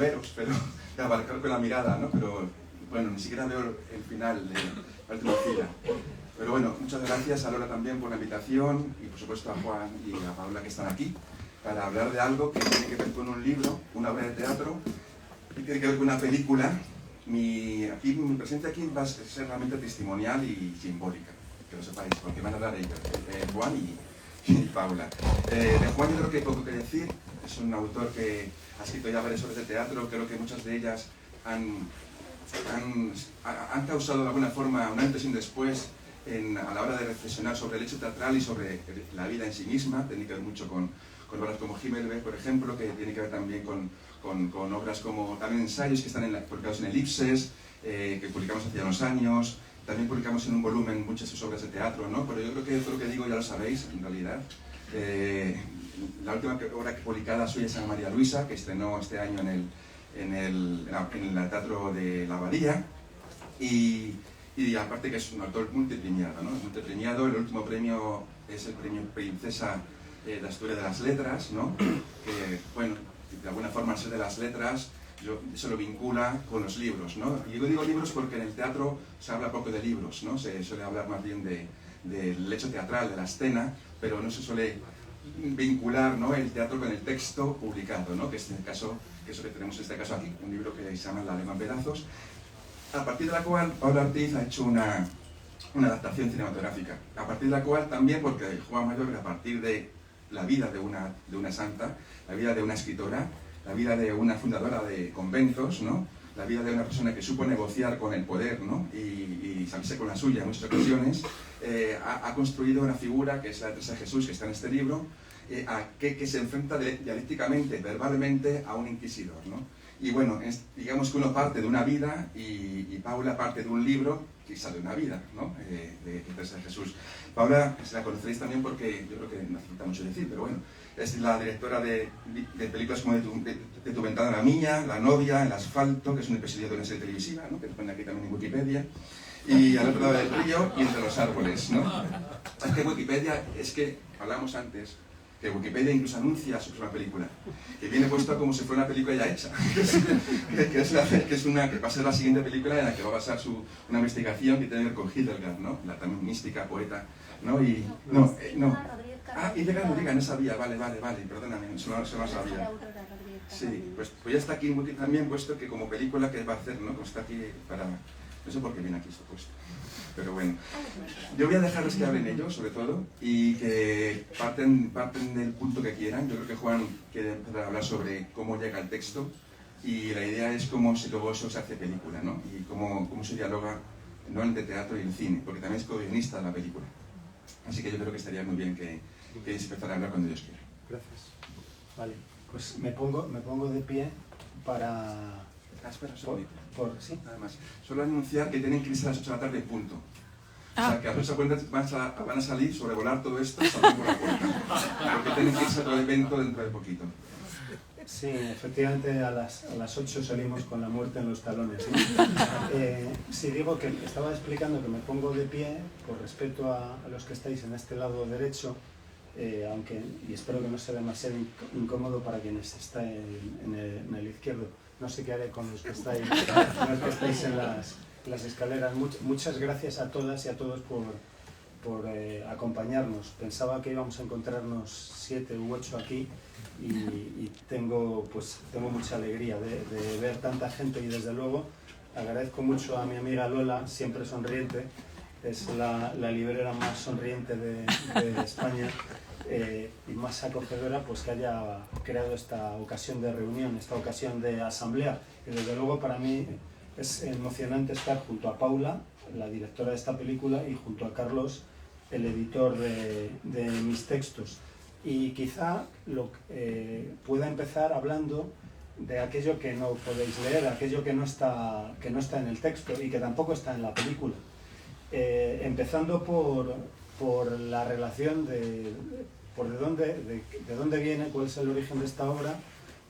sombreros, pero de abarcar con la mirada, ¿no? Pero bueno, ni siquiera veo el final de la última fila. Pero bueno, muchas gracias a Lola también por la invitación y por supuesto a Juan y a Paula que están aquí para hablar de algo que tiene que ver con un libro, una obra de teatro, y tiene que ver con una película. Mi presencia aquí va a ser realmente testimonial y simbólica, que lo sepáis, porque van a hablar ellos, Juan y Paula. De Juan yo creo que hay poco que decir, es un autor que ha escrito ya varias obras de teatro, creo que muchas de ellas han causado de alguna forma un antes y un después a la hora de reflexionar sobre el hecho teatral y sobre la vida en sí misma. Tiene que ver mucho con obras como Himmelberg, por ejemplo, que tiene que ver también con obras como también ensayos que están publicados en Elipses, que publicamos hace ya unos años. También publicamos en un volumen muchas de sus obras de teatro, ¿no? Pero yo creo que todo lo que digo ya lo sabéis, en realidad. La última obra publicada suya es Ana María Luisa, que estrenó este año en el Teatro de la Abadía. Y aparte que es un autor multipremiado, ¿no? Multipremiado, el último premio es el premio Princesa de Asturias de las Letras, ¿no? Que, bueno, de alguna forma al ser de las letras, se lo vincula con los libros, ¿no? Y yo digo libros porque en el teatro se habla poco de libros, ¿no? Se suele hablar más bien del hecho teatral, de la escena, pero no se suele vincular, ¿no?, el teatro con el texto publicado, ¿no? Que es en el caso, que es lo que tenemos en este caso aquí, un libro que se llama La lengua en pedazos, a partir de la cual Paula Ortiz ha hecho una adaptación cinematográfica, a partir de la cual también, porque Juan Mayor, a partir de la vida de una santa, la vida de una escritora, la vida de una fundadora de conventos, ¿no?, la vida de una persona que supo negociar con el poder, ¿no?, y salirse con la suya en muchas ocasiones, ha construido una figura que es la de Teresa de Jesús, que está en este libro, que se enfrenta dialécticamente, verbalmente, a un inquisidor, ¿no? Y bueno, digamos que uno parte de una vida y Paula parte de un libro que sale de una vida, ¿no?, de Teresa de Jesús. Paula, se la conoceréis también porque yo creo que no hace falta mucho decir, pero bueno, es la directora de películas como de tu ventana a la mía, La novia, El asfalto, que es un episodio de una serie televisiva, ¿no?, que te pone aquí también en Wikipedia, y Al otro lado del río y Entre los árboles, ¿no? Es que Wikipedia, es que hablamos antes, que Wikipedia incluso anuncia sobre una película, que viene puesta como si fuera una película ya hecha, que va a ser la siguiente película en la que va a basar una investigación que tiene que ver con Hildegard, ¿no?, la también mística, poeta, ¿no? Y Hildegard Rodríguez, no sabía, vale, perdóname, eso no sabía. Sí, pues ya está aquí también puesto que como película que va a hacer, ¿no?, pues está aquí para... No sé por qué viene aquí esto puesto. Pero bueno, yo voy a dejarles que hablen ellos, sobre todo, y que parten del punto que quieran. Yo creo que Juan quiere empezar a hablar sobre cómo llega el texto, y la idea es cómo luego eso se hace película, ¿no? Y cómo se dialoga, no entre teatro y el cine, porque también es co-guionista de la película. Así que yo creo que estaría muy bien que empezara a hablar cuando ellos quieran. Gracias. Vale, pues me pongo de pie para... espera, solo ¿sí? Nada más. Solo anunciar que tienen que irse a las 8 de la tarde en punto. O sea, que a las 8 van a salir, sobrevolar todo esto, salir por la puerta. Porque tienen que irse a otro evento dentro de poquito. Sí, efectivamente a las 8 salimos con la muerte en los talones, ¿no? Sí, digo que estaba explicando que me pongo de pie por respeto a los que estáis en este lado derecho, aunque, y espero que no sea demasiado incómodo para quienes están en el izquierdo. No sé qué haré con los que estáis en las escaleras. Muchas gracias a todas y a todos por acompañarnos. Pensaba que íbamos a encontrarnos 7 u 8 aquí y tengo mucha alegría de ver tanta gente, y desde luego agradezco mucho a mi amiga Lola, siempre sonriente, es la librera más sonriente de España, y más acogedora, pues que haya creado esta ocasión de reunión, esta ocasión de asamblea. Y desde luego para mí es emocionante estar junto a Paula, la directora de esta película, y junto a Carlos, el editor de mis textos. Y quizá pueda empezar hablando de aquello que no podéis leer, aquello que no está en el texto y que tampoco está en la película. Empezando por la relación de dónde viene, cuál es el origen de esta obra,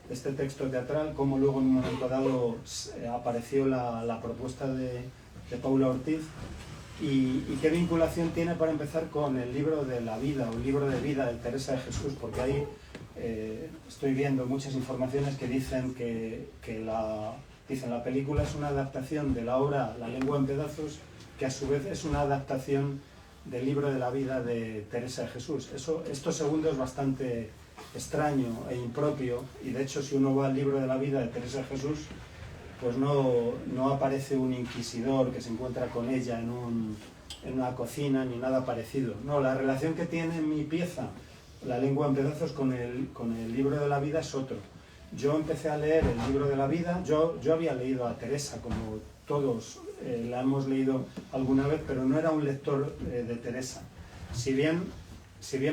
de este texto teatral, cómo luego en un momento dado apareció la propuesta de Paula Ortiz, y qué vinculación tiene, para empezar, con el libro de la vida o el libro de vida de Teresa de Jesús, porque hay estoy viendo muchas informaciones que dicen la película es una adaptación de la obra La lengua en pedazos, que a su vez es una adaptación del libro de la vida de Teresa de Jesús. Esto segundo es bastante extraño e impropio, y de hecho si uno va al libro de la vida de Teresa de Jesús, pues no aparece un inquisidor que se encuentra con ella en una cocina ni nada parecido. No, la relación que tiene mi pieza, La lengua en pedazos, con el libro de la vida es otro. Yo empecé a leer el libro de la vida, yo había leído a Teresa, como todos la hemos leído alguna vez, pero no era un lector de Teresa. Si bien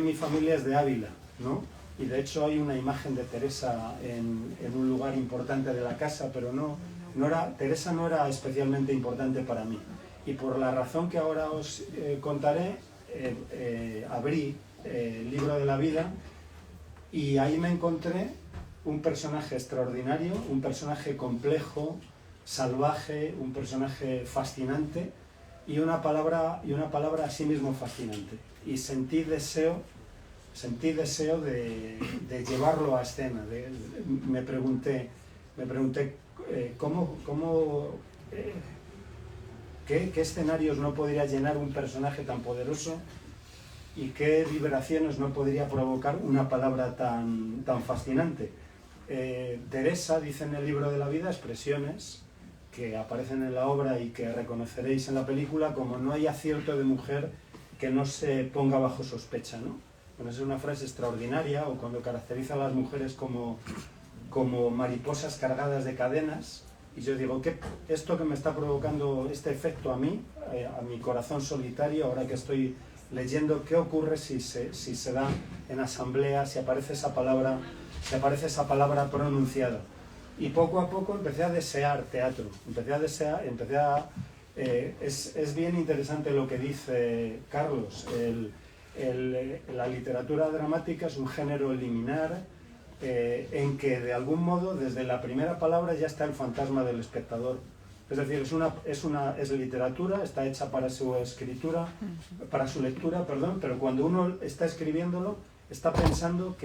mi familia es de Ávila, ¿no? Y de hecho hay una imagen de Teresa en un lugar importante de la casa, pero Teresa no era especialmente importante para mí. Y por la razón que ahora os contaré, abrí el libro de la vida y ahí me encontré un personaje extraordinario, un personaje complejo, salvaje, un personaje fascinante y una palabra a sí mismo fascinante. Y sentí deseo de llevarlo a escena. Me pregunté ¿qué escenarios no podría llenar un personaje tan poderoso y qué vibraciones no podría provocar una palabra tan fascinante? Teresa dice en el libro de la vida expresiones que aparecen en la obra y que reconoceréis en la película, como no hay acierto de mujer que no se ponga bajo sospecha, ¿no? Bueno, esa es una frase extraordinaria, o cuando caracteriza a las mujeres como mariposas cargadas de cadenas. Y yo digo, esto que me está provocando este efecto a mí, a mi corazón solitario, ahora que estoy leyendo, ¿qué ocurre si se da en asamblea, si aparece esa palabra pronunciada? Y poco a poco empecé a desear teatro, es bien interesante lo que dice Carlos. La literatura dramática es un género liminar, en que de algún modo desde la primera palabra ya está el fantasma del espectador. Es decir, es literatura, está hecha para su escritura, para su lectura, perdón, pero cuando uno está escribiéndolo, está pensando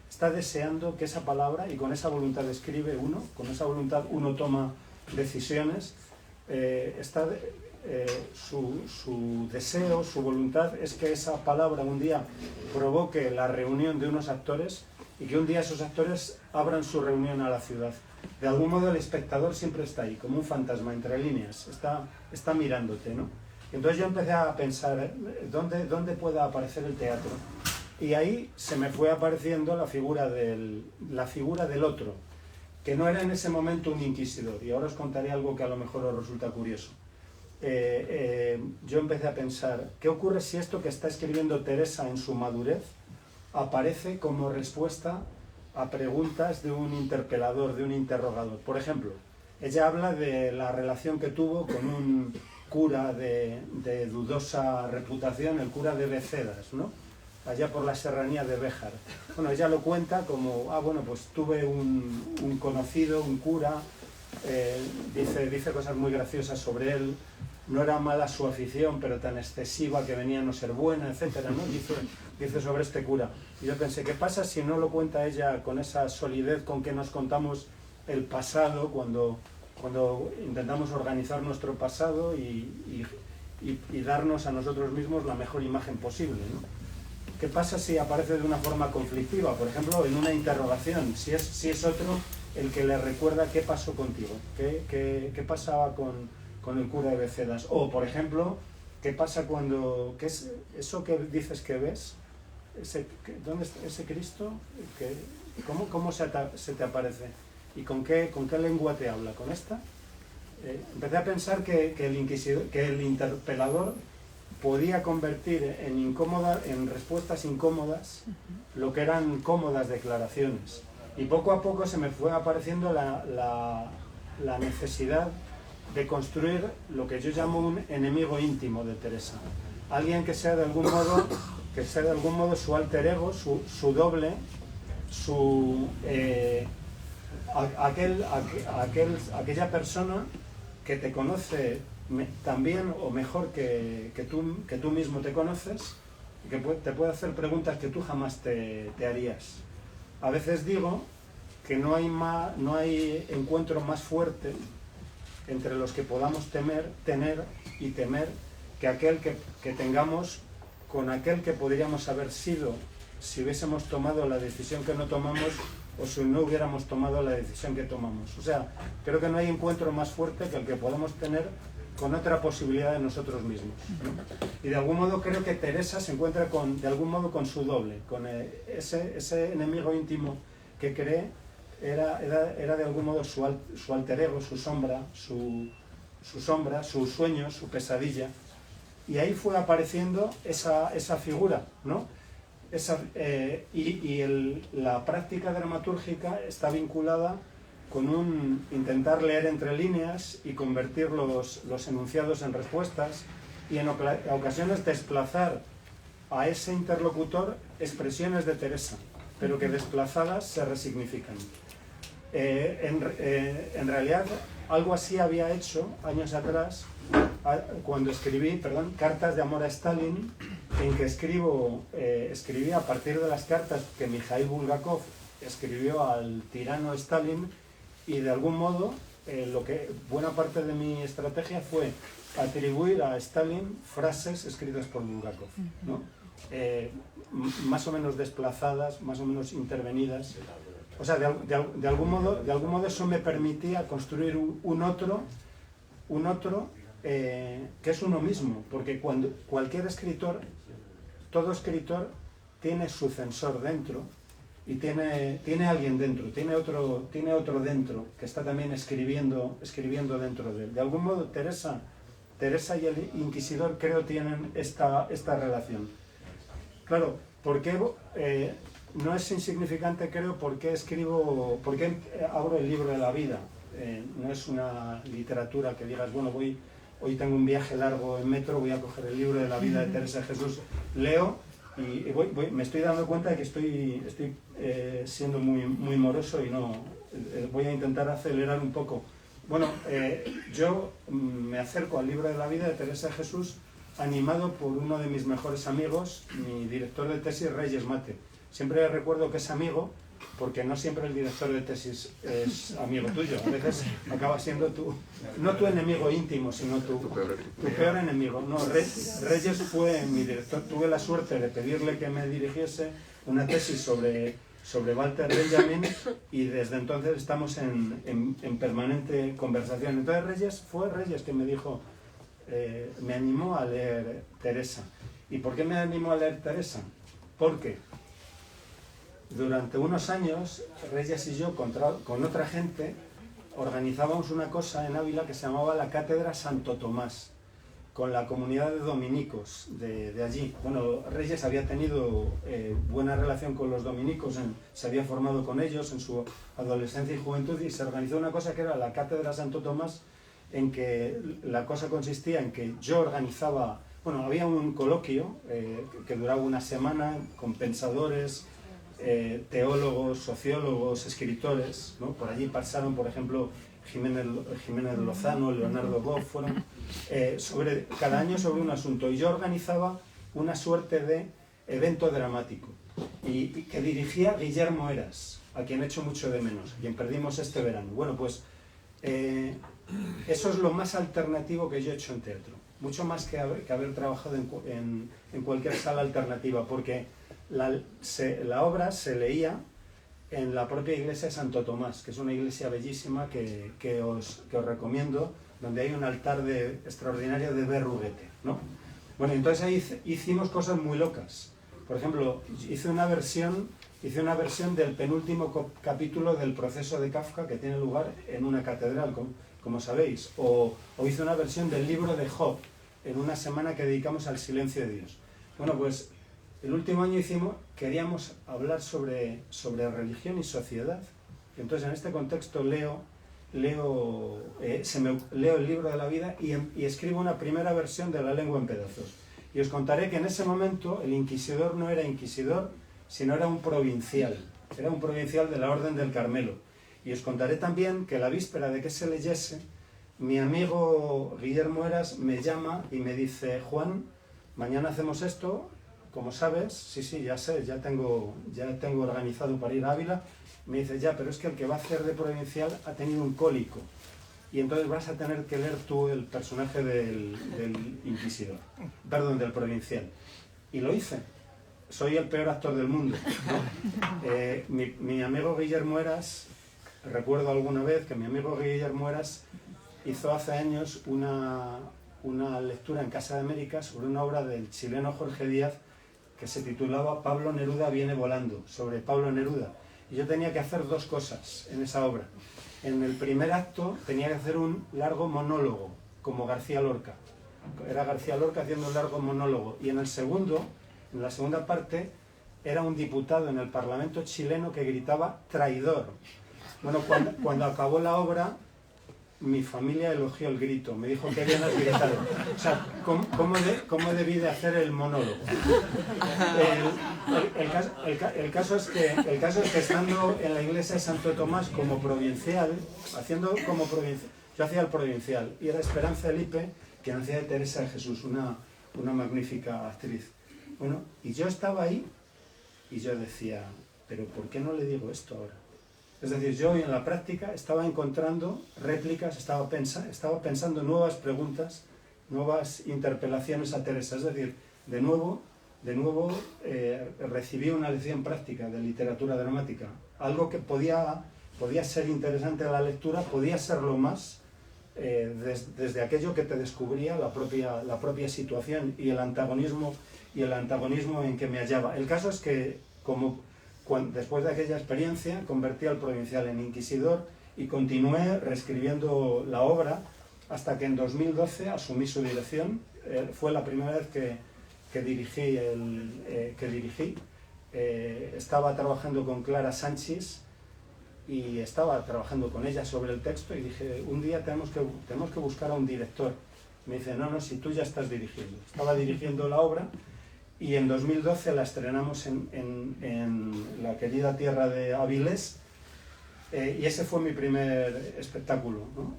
está deseando que esa palabra, y con esa voluntad escribe uno, con esa voluntad uno toma decisiones, su deseo, su voluntad es que esa palabra un día provoque la reunión de unos actores y que un día esos actores abran su reunión a la ciudad. De algún modo el espectador siempre está ahí, como un fantasma entre líneas, está mirándote, ¿no? Entonces yo empecé a pensar, ¿dónde pueda aparecer el teatro? Y ahí se me fue apareciendo la figura del otro, que no era en ese momento un inquisidor, y ahora os contaré algo que a lo mejor os resulta curioso. Yo empecé a pensar, ¿qué ocurre si esto que está escribiendo Teresa en su madurez aparece como respuesta a preguntas de un interpelador, de un interrogador? Por ejemplo, ella habla de la relación que tuvo con un cura de dudosa reputación, el cura de Becedas, ¿no? Allá por la serranía de Béjar. Bueno, ella lo cuenta como, bueno, pues tuve un conocido, un cura, dice cosas muy graciosas sobre él, no era mala su afición, pero tan excesiva que venía a no ser buena, etcétera, ¿no? Dice sobre este cura. Y yo pensé, ¿qué pasa si no lo cuenta ella con esa solidez con que nos contamos el pasado, cuando intentamos organizar nuestro pasado y darnos a nosotros mismos la mejor imagen posible, ¿no? ¿Qué pasa si aparece de una forma conflictiva? Por ejemplo, en una interrogación, si es otro el que le recuerda qué pasó contigo, qué pasaba con el cura de Becedas. O, por ejemplo, ¿qué pasa cuando... ¿qué es eso que dices que ves? ¿Dónde está ese Cristo? ¿Cómo se te aparece? ¿Y con qué lengua te habla? ¿Con esta? Empecé a pensar que el interpelador podía convertir en respuestas incómodas lo que eran cómodas declaraciones. Y poco a poco se me fue apareciendo la necesidad de construir lo que yo llamo un enemigo íntimo de Teresa. Alguien que sea de algún modo su alter ego, su doble, aquella persona que te conoce tan bien o mejor que tú mismo te conoces, y que te puede hacer preguntas que tú jamás te harías. a veces digo que no hay encuentro más fuerte entre los que podamos tener y temer que aquel que tengamos con aquel que podríamos haber sido si hubiésemos tomado la decisión que no tomamos o si no hubiéramos tomado la decisión que tomamos. O sea, creo que no hay encuentro más fuerte que el que podemos tener con otra posibilidad de nosotros mismos, ¿no? Y de algún modo creo que Teresa se encuentra de algún modo con su doble, con ese enemigo íntimo que cree era de algún modo su alter ego, su sombra, sus sueños, su pesadilla. Y ahí fue apareciendo esa figura, ¿no? La práctica dramatúrgica está vinculada con intentar leer entre líneas y convertir los enunciados en respuestas y en ocasiones desplazar a ese interlocutor expresiones de Teresa, pero que desplazadas se resignifican. En realidad, algo así había hecho años atrás cuando escribí, Cartas de amor a Stalin, en que escribí a partir de las cartas que Mikhail Bulgakov escribió al tirano Stalin, y de algún modo buena parte de mi estrategia fue atribuir a Stalin frases escritas por Bulgakov, ¿no? Más o menos desplazadas, más o menos intervenidas. O sea, de algún modo eso me permitía construir un otro que es uno mismo, porque cuando cualquier escritor, todo escritor tiene su censor dentro y tiene alguien dentro, tiene otro dentro que está también escribiendo dentro de él. De algún modo Teresa y el inquisidor creo tienen esta relación. Claro, porque no es insignificante, creo, porque abro el libro de la vida. No es una literatura que digas, bueno, hoy tengo un viaje largo en metro, voy a coger el libro de la vida de Teresa de Jesús, leo y me estoy dando cuenta de que estoy siendo muy moroso y no voy a intentar acelerar un poco. Bueno, yo me acerco al libro de la vida de Teresa de Jesús animado por uno de mis mejores amigos, mi director de tesis, Reyes Mate. Siempre recuerdo que es amigo, porque no siempre el director de tesis es amigo tuyo. A veces acaba siendo no tu enemigo íntimo, sino tu peor enemigo. No, Reyes fue mi director. Tuve la suerte de pedirle que me dirigiese una tesis sobre Walter Benjamin y desde entonces estamos en permanente conversación. Entonces fue Reyes que me dijo, me animó a leer Teresa. ¿Y por qué me animó a leer Teresa? Porque durante unos años, Reyes y yo, con otra gente, organizábamos una cosa en Ávila que se llamaba la Cátedra Santo Tomás, con la comunidad de dominicos de allí. Bueno, Reyes había tenido buena relación con los dominicos, se había formado con ellos en su adolescencia y juventud, y se organizó una cosa que era la Cátedra Santo Tomás, en que la cosa consistía en que yo organizaba, bueno, había un coloquio que duraba una semana con pensadores, teólogos, sociólogos, escritores, ¿no? Por allí pasaron, por ejemplo, Jiménez Lozano, Leonardo Boff, fueron cada año sobre un asunto, y yo organizaba una suerte de evento dramático y que dirigía Guillermo Heras, a quien echo mucho de menos, a quien perdimos este verano. Bueno, pues eso es lo más alternativo que yo he hecho en teatro, mucho más que haber trabajado en cualquier sala alternativa, porque la obra se leía en la propia iglesia de Santo Tomás, que es una iglesia bellísima que os recomiendo, donde hay un altar extraordinario de Berruguete, ¿no? Bueno, entonces ahí hicimos cosas muy locas. Por ejemplo, hice una versión del penúltimo capítulo del Proceso de Kafka, que tiene lugar en una catedral, como sabéis, o hice una versión del libro de Job, en una semana que dedicamos al silencio de Dios. Bueno, pues el último año queríamos hablar sobre religión y sociedad. Entonces, en este contexto leo el libro de la vida y escribo una primera versión de La lengua en pedazos. Y os contaré que en ese momento el inquisidor no era inquisidor, sino era un provincial de la Orden del Carmelo. Y os contaré también que la víspera de que se leyese, mi amigo Guillermo Heras me llama y me dice: Juan, mañana hacemos esto como sabes, sí, ya sé, ya tengo organizado para ir a Ávila. Me dice, ya, pero es que el que va a hacer de provincial ha tenido un cólico. Y entonces vas a tener que leer tú el personaje del inquisidor, perdón, del provincial. Y lo hice. Soy el peor actor del mundo, ¿no? Mi amigo Guillermo Heras, recuerdo alguna vez que mi amigo Guillermo Heras hizo hace años una lectura en Casa de América sobre una obra del chileno Jorge Díaz que se titulaba Pablo Neruda viene volando, sobre Pablo Neruda. Y yo tenía que hacer dos cosas en esa obra. En el primer acto tenía que hacer un largo monólogo, como García Lorca. Era García Lorca haciendo un largo monólogo. Y en la segunda parte, era un diputado en el Parlamento chileno que gritaba traidor. Bueno, cuando acabó la obra, mi familia elogió el grito, me dijo que bien has gritado. O sea, ¿cómo debí de hacer el monólogo? El caso es que estando en la iglesia de Santo Tomás como provincial, yo hacía el provincial, y era Esperanza Elipe, quien hacía de Teresa de Jesús, una magnífica actriz. Bueno, y yo estaba ahí, y yo decía, pero ¿por qué no le digo esto ahora? Es decir, yo en la práctica estaba encontrando réplicas, estaba pensando nuevas preguntas, nuevas interpelaciones a Teresa. Es decir, de nuevo recibí una lección práctica de literatura dramática. Algo que podía ser interesante a la lectura, podía serlo más desde aquello que te descubría la propia situación y el antagonismo en que me hallaba. El caso es que, después de aquella experiencia, convertí al provincial en inquisidor y continué reescribiendo la obra hasta que en 2012 asumí su dirección. Fue la primera vez que dirigí. Estaba trabajando con Clara Sánchez y estaba trabajando con ella sobre el texto y dije, un día tenemos que buscar a un director. Me dice, no, si tú ya estás dirigiendo. Estaba dirigiendo la obra. Y en 2012 la estrenamos en la querida tierra de Avilés, y ese fue mi primer espectáculo, ¿no?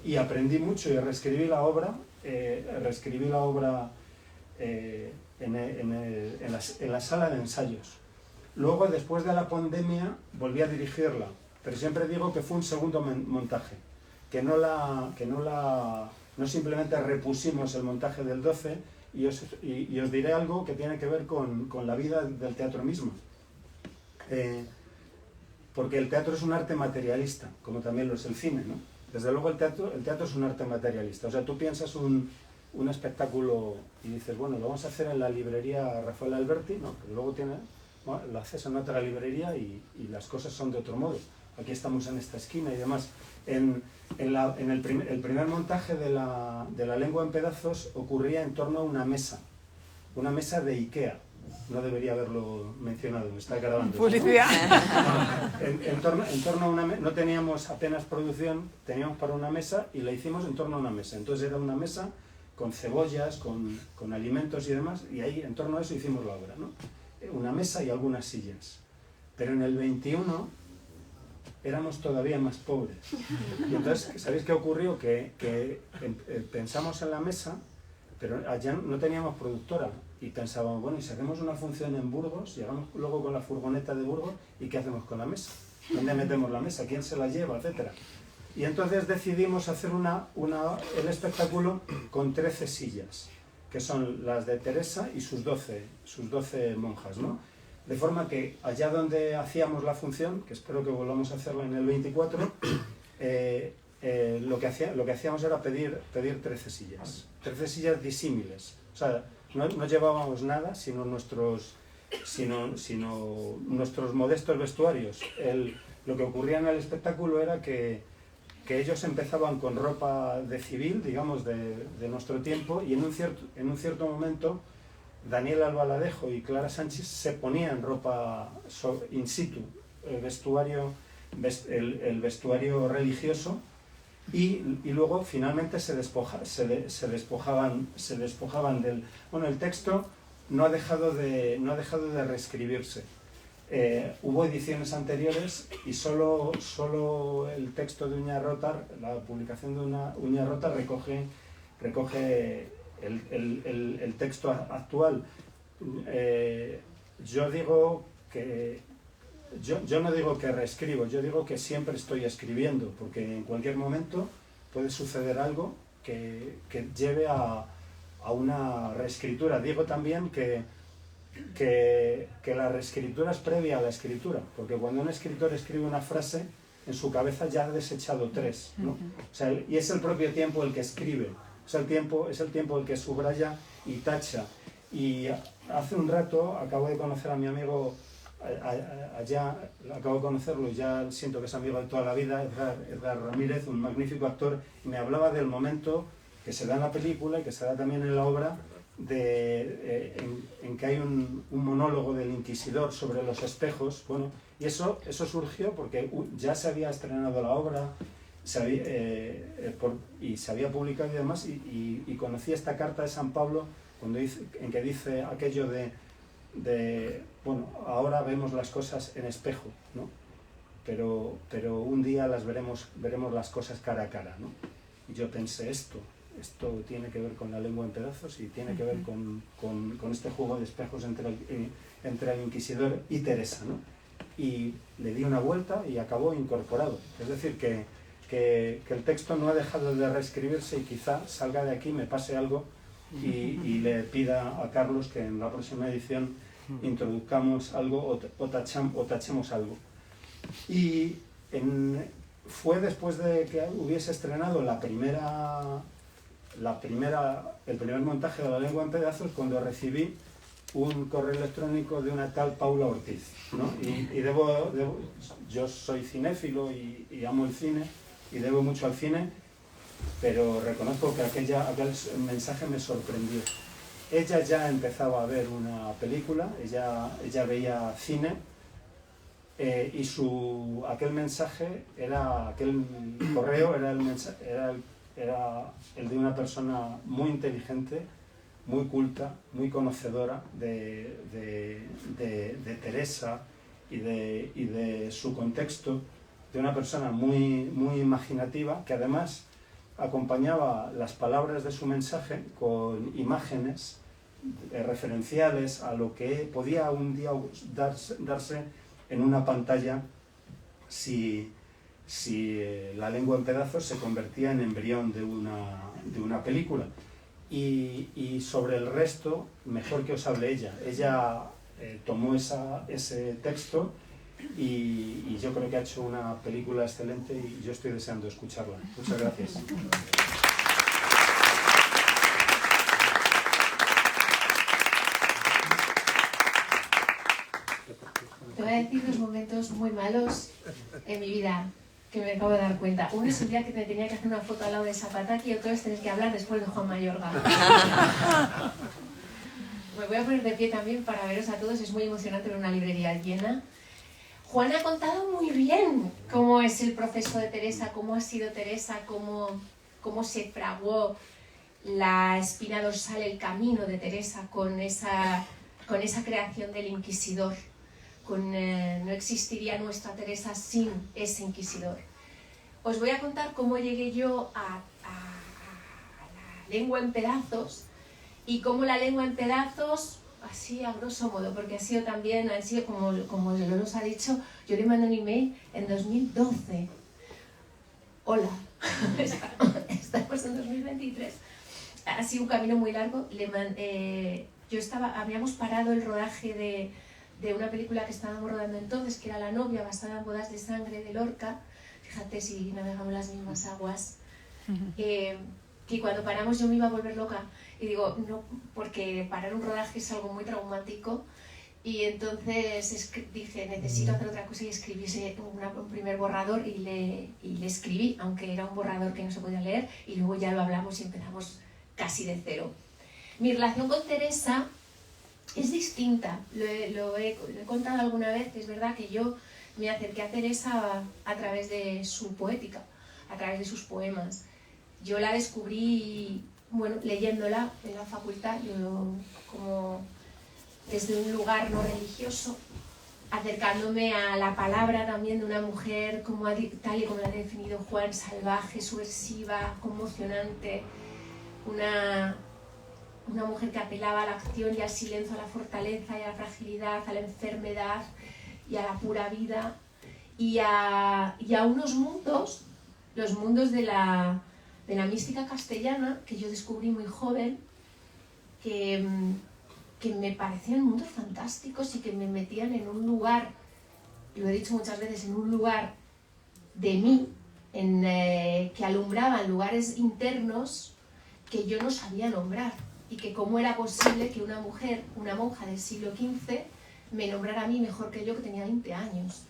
Y aprendí mucho y reescribí la obra en la sala de ensayos. Luego, después de la pandemia, volví a dirigirla, pero siempre digo que fue un segundo montaje, que no simplemente repusimos el montaje del 12. Y os diré algo que tiene que ver con la vida del teatro mismo. Porque el teatro es un arte materialista, como también lo es el cine, ¿no? Desde luego el teatro es un arte materialista. O sea, tú piensas un espectáculo y dices, bueno, lo vamos a hacer en la librería Rafael Alberti, ¿no? Pero luego lo haces en otra librería y las cosas son de otro modo. Aquí estamos en esta esquina y demás. El primer montaje de la lengua en pedazos ocurría en torno a una mesa de Ikea. No debería haberlo mencionado, me está grabando. Publicidad. ¿No? En torno a una mesa, no teníamos apenas producción, teníamos para una mesa y la hicimos en torno a una mesa. Entonces era una mesa con cebollas, con alimentos y demás, y ahí en torno a eso hicimos la obra, ¿no? Una mesa y algunas sillas. Pero en el 21 éramos todavía más pobres. Y entonces, ¿sabéis qué ocurrió? Que pensamos en la mesa, pero allá no teníamos productora. Y pensábamos, bueno, y si hacemos una función en Burgos, llegamos luego con la furgoneta de Burgos, ¿y qué hacemos con la mesa? ¿Dónde metemos la mesa? ¿Quién se la lleva? Etcétera. Y entonces decidimos hacer el espectáculo con 13 sillas, que son las de Teresa y sus 12 monjas, ¿no? De forma que allá donde hacíamos la función, que espero que volvamos a hacerla en el 24, lo que hacíamos era pedir 13 sillas disímiles. O sea, no llevábamos nada, sino nuestros modestos vestuarios. Lo que ocurría en el espectáculo era que ellos empezaban con ropa de civil, digamos, de nuestro tiempo, y en un cierto momento Daniel Albaladejo y Clara Sánchez se ponían ropa in situ, el vestuario religioso, y luego finalmente se despojaban del... Bueno, el texto no ha dejado de reescribirse. Hubo ediciones anteriores y solo el texto de Uña Rota, la publicación de Uña Rota recoge el texto actual. yo digo que... Yo no digo que reescribo, yo digo que siempre estoy escribiendo, porque en cualquier momento puede suceder algo que lleve a una reescritura. Digo también que la reescritura es previa a la escritura, porque cuando un escritor escribe una frase, en su cabeza ya ha desechado 3, ¿no? O sea, y es el propio tiempo el que escribe, es el tiempo el que subraya y tacha. Y hace un rato acabo de conocer a mi amigo, allá acabo de conocerlo y ya siento que es amigo de toda la vida, Edgar Ramírez, un magnífico actor, y me hablaba del momento que se da en la película y que se da también en la obra, en que hay un monólogo del inquisidor sobre los espejos. Bueno, y eso surgió porque ya se había estrenado la obra y se había publicado y demás, y conocí esta carta de San Pablo en que dice aquello de bueno, ahora vemos las cosas en espejo, ¿no? Pero un día veremos las cosas cara a cara, ¿no? Y yo pensé, esto tiene que ver con la lengua en pedazos y tiene que ver con este juego de espejos entre el inquisidor y Teresa, ¿no? Y le di una vuelta y acabó incorporado. Es decir, que el texto no ha dejado de reescribirse, y quizá salga de aquí, me pase algo y le pida a Carlos que en la próxima edición introduzcamos algo o tachemos algo. Y fue después de que hubiese estrenado el primer montaje de La lengua en pedazos, cuando recibí un correo electrónico de una tal Paula Ortiz, ¿no? Y yo soy cinéfilo y amo el cine y debo mucho al cine, pero reconozco que aquel mensaje me sorprendió. Ella ya empezaba a ver una película, ella veía cine, y aquel correo era el de una persona muy inteligente, muy culta, muy conocedora de Teresa y de su contexto, de una persona muy, muy imaginativa, que además acompañaba las palabras de su mensaje con imágenes referenciales a lo que podía un día darse en una pantalla si La lengua en pedazos se convertía en embrión de una película. Y sobre el resto, mejor que os hable ella. Ella tomó ese texto y yo creo que ha hecho una película excelente, y yo estoy deseando escucharla. Muchas gracias. Te voy a decir 2 momentos muy malos en mi vida que me acabo de dar cuenta. Uno es el día que te tenía que hacer una foto al lado de Zapataki, y otro es tener que hablar después de Juan Mayorga. Me voy a poner de pie también para veros a todos, es muy emocionante ver una librería llena. Juan ha contado muy bien cómo es el proceso de Teresa, cómo ha sido Teresa, cómo se fraguó la espina dorsal, el camino de Teresa con esa creación del inquisidor. No existiría nuestra Teresa sin ese inquisidor. Os voy a contar cómo llegué yo a La lengua en pedazos, y cómo La lengua en pedazos, así a grosso modo, porque han sido como nos ha dicho, yo le mandé un email en 2012. Hola, estamos en 2023. Ha sido un camino muy largo. Habíamos parado el rodaje de una película que estábamos rodando entonces, que era La novia, basada en Bodas de sangre, de Lorca. Fíjate si navegamos las mismas aguas. Que cuando paramos yo me iba a volver loca, y digo, no, porque parar un rodaje es algo muy traumático, y entonces dije, necesito hacer otra cosa, y escribí un primer borrador, y le escribí, aunque era un borrador que no se podía leer, y luego ya lo hablamos y empezamos casi de cero. Mi relación con Teresa es distinta, lo he contado alguna vez. Es verdad que yo me acerqué a Teresa a través de su poética, a través de sus poemas. Yo la descubrí, leyéndola en la facultad, como desde un lugar no religioso, acercándome a la palabra también de una mujer, tal y como la ha definido Juan, salvaje, subversiva, conmocionante, una una mujer que apelaba a la acción y al silencio, a la fortaleza y a la fragilidad, a la enfermedad y a la pura vida, y a unos mundos, los mundos de la mística castellana, que yo descubrí muy joven, que me parecían mundos fantásticos y que me metían en un lugar, y lo he dicho muchas veces, en un lugar de mí, que alumbraban lugares internos que yo no sabía nombrar, y que cómo era posible que una mujer, una monja del siglo XV, me nombrara a mí mejor que yo, que tenía 20 años,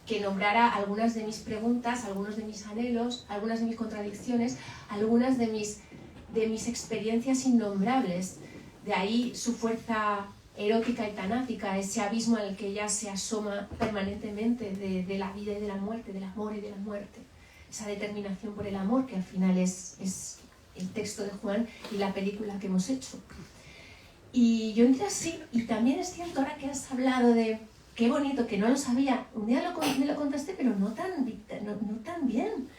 que nombrara algunas de mis preguntas, algunos de mis anhelos, algunas de mis contradicciones, algunas de mis experiencias innombrables. De ahí su fuerza erótica y tanática, ese abismo al que ella se asoma permanentemente de la vida y de la muerte, del amor y de la muerte. Esa determinación por el amor, que al final es el texto de Juan y la película que hemos hecho. Y yo entré así, y también es cierto, ahora que has hablado de qué bonito, que no lo sabía, un día me lo contaste, pero no tan bien,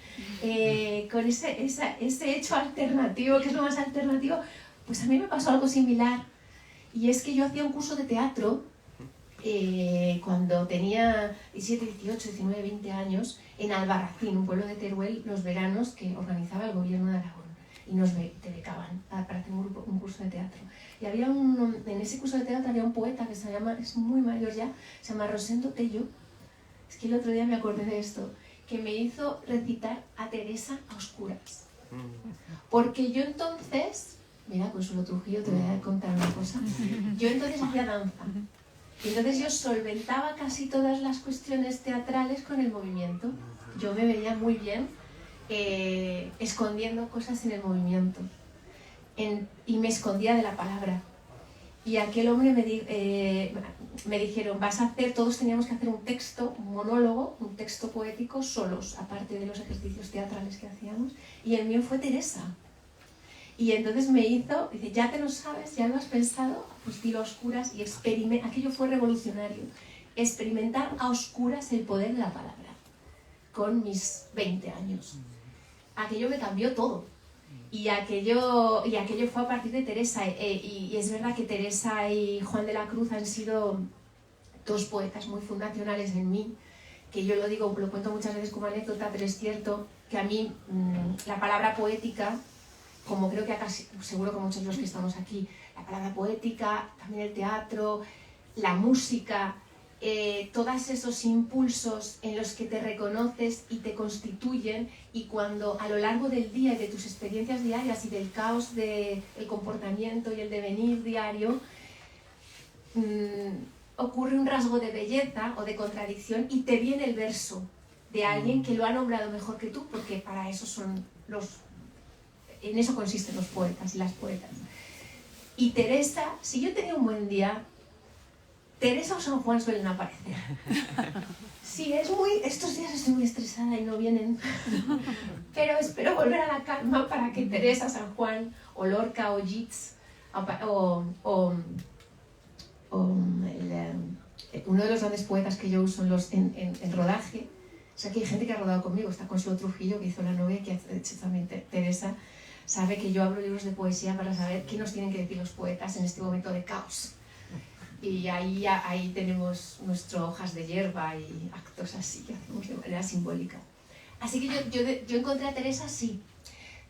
con ese hecho alternativo, que es lo más alternativo. Pues a mí me pasó algo similar, y es que yo hacía un curso de teatro cuando tenía 17, 18, 19, 20 años, en Albarracín, un pueblo de Teruel, los veranos que organizaba el gobierno de Aragón, y te becaban para hacer un curso de teatro. Y en ese curso de teatro había un poeta que es muy mayor ya, se llama Rosendo Tello. Es que el otro día me acordé de esto, que me hizo recitar a Teresa a oscuras. Porque yo entonces, mira, Consuelo Trujillo, te voy a contar una cosa. Yo entonces hacía danza. Y entonces yo solventaba casi todas las cuestiones teatrales con el movimiento. Yo me veía muy bien escondiendo cosas en el movimiento. Y me escondía de la palabra. Y aquel hombre me dijeron, todos teníamos que hacer un texto, un monólogo, un texto poético solos, aparte de los ejercicios teatrales que hacíamos. Y el mío fue Teresa. Y entonces dice, ya te lo sabes, ya lo has pensado, pues dilo a oscuras y experimenta. Aquello fue revolucionario. Experimentar a oscuras el poder de la palabra. Con mis 20 años. Aquello me cambió todo. Y aquello fue a partir de Teresa. Y es verdad que Teresa y Juan de la Cruz han sido dos poetas muy fundacionales en mí, que yo lo cuento muchas veces como anécdota, pero es cierto que a mí la palabra poética, como creo que seguro que muchos de los que estamos aquí, la palabra poética, también el teatro, la música, todos esos impulsos en los que te reconoces y te constituyen, y cuando a lo largo del día y de tus experiencias diarias y del caos del comportamiento y el devenir diario, ocurre un rasgo de belleza o de contradicción y te viene el verso de alguien que lo ha nombrado mejor que tú, porque para eso en eso consisten los poetas y las poetas. Y Teresa, si yo tenía un buen día, Teresa o San Juan suelen aparecer. Sí, estos días estoy muy estresada y no vienen. Pero espero volver a la calma para que Teresa, San Juan, o Lorca, o Yeats, uno de los grandes poetas que yo uso en rodaje, o sea que hay gente que ha rodado conmigo, está Consuelo Trujillo, que hizo La novia, que ha hecho también Teresa, sabe que yo abro libros de poesía para saber qué nos tienen que decir los poetas en este momento de caos. Y ahí tenemos nuestras hojas de hierba y actos así que hacemos de manera simbólica. Así que yo encontré a Teresa, sí.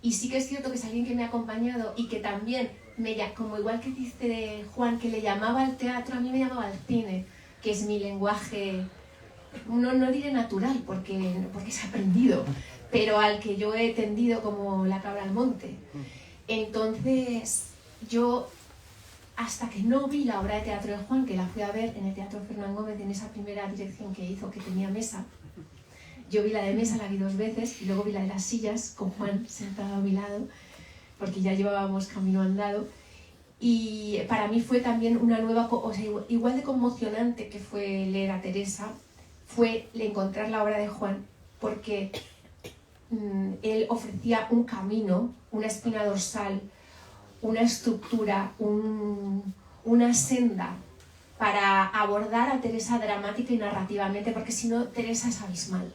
Y sí que es cierto que es alguien que me ha acompañado y que también, como igual que dice Juan, que le llamaba al teatro, a mí me llamaba al cine, que es mi lenguaje, no diré natural, porque es aprendido, pero al que yo he tendido como la cabra al monte. Entonces, yo, hasta que no vi la obra de teatro de Juan, que la fui a ver en el Teatro Fernán Gómez, en esa primera dirección que hizo, que tenía mesa, yo vi la de mesa, la vi 2 veces, y luego vi la de las sillas, con Juan sentado a mi lado, porque ya llevábamos camino andado, y para mí fue también una nueva, o sea, igual de conmocionante que fue leer a Teresa, fue encontrar la obra de Juan, porque él ofrecía un camino, una espina dorsal, una estructura, una senda para abordar a Teresa dramática y narrativamente, porque si no, Teresa es abismal.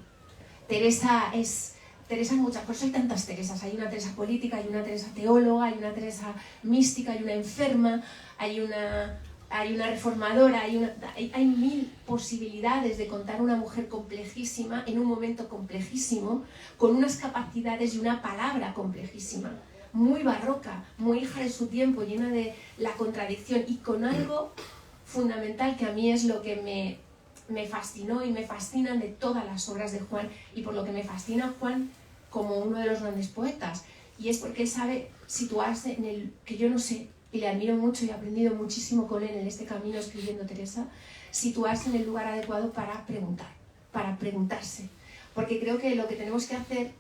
Teresa es Teresa es muchas, por eso hay tantas Teresas. Hay una Teresa política, hay una Teresa teóloga, hay una Teresa mística, hay una enferma, hay una reformadora, hay mil posibilidades de contar una mujer complejísima en un momento complejísimo, con unas capacidades y una palabra complejísima, muy barroca, muy hija de su tiempo, llena de la contradicción y con algo fundamental que a mí es lo que me fascinó y me fascinan de todas las obras de Juan y por lo que me fascina Juan como uno de los grandes poetas, y es porque él sabe situarse en el que yo no sé, y le admiro mucho y he aprendido muchísimo con él en este camino escribiendo Teresa, situarse en el lugar adecuado para preguntar, para preguntarse, porque creo que lo que tenemos que hacer,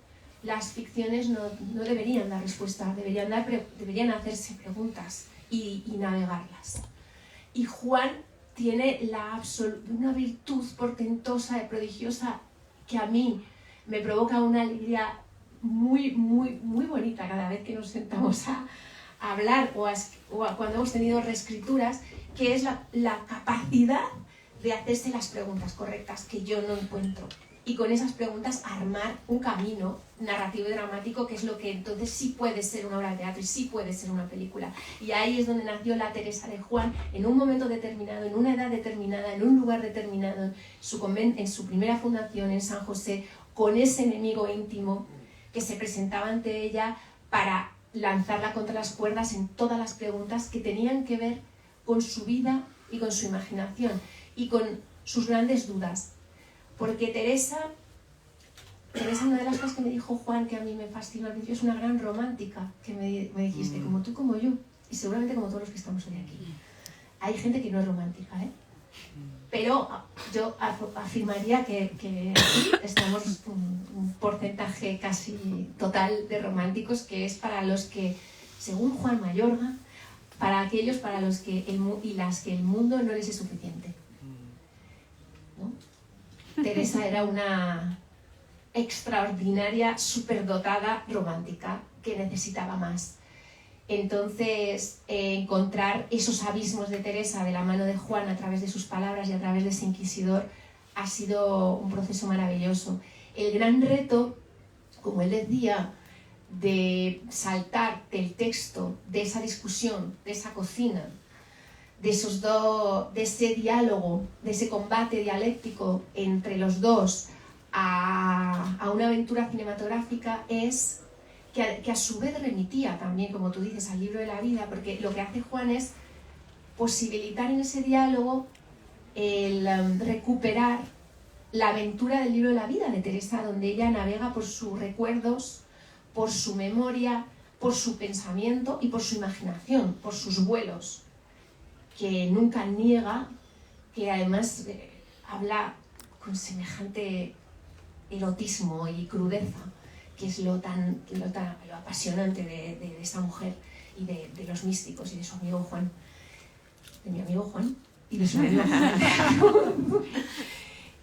las ficciones no deberían dar respuesta, deberían hacerse preguntas y navegarlas. Y Juan tiene una virtud portentosa y prodigiosa que a mí me provoca una alegría muy, muy, muy bonita cada vez que nos sentamos a hablar o cuando hemos tenido reescrituras, que es la capacidad de hacerse las preguntas correctas que yo no encuentro. Y con esas preguntas armar un camino narrativo y dramático, que es lo que entonces sí puede ser una obra de teatro y sí puede ser una película. Y ahí es donde nació la Teresa de Juan, en un momento determinado, en una edad determinada, en un lugar determinado, en su primera fundación en San José, con ese enemigo íntimo que se presentaba ante ella para lanzarla contra las cuerdas en todas las preguntas que tenían que ver con su vida y con su imaginación y con sus grandes dudas. Porque Teresa, una de las cosas que me dijo Juan, que a mí me fascinó al principio, es una gran romántica, que me dijiste, como tú, como yo, y seguramente como todos los que estamos hoy aquí. Hay gente que no es romántica, ¿eh? Pero yo afirmaría que estamos un porcentaje casi total de románticos, que es para los que, según Juan Mayorga, para aquellos para los que y las que el mundo no les es suficiente, ¿no? Teresa era una extraordinaria, superdotada romántica que necesitaba más. Entonces, encontrar esos abismos de Teresa de la mano de Juan a través de sus palabras y a través de ese inquisidor ha sido un proceso maravilloso. El gran reto, como él decía, de saltar del texto, de esa discusión, de esa cocina, de ese diálogo, de ese combate dialéctico entre los dos a una aventura cinematográfica, es que a su vez remitía también, como tú dices, al libro de la vida, porque lo que hace Juan es posibilitar en ese diálogo el recuperar la aventura del libro de la vida de Teresa, donde ella navega por sus recuerdos, por su memoria, por su pensamiento y por su imaginación, por sus vuelos, que nunca niega, que además habla con semejante erotismo y crudeza, que es lo apasionante de esta mujer y de los místicos y de su amigo Juan, de mi amigo Juan y de su amigo Juan.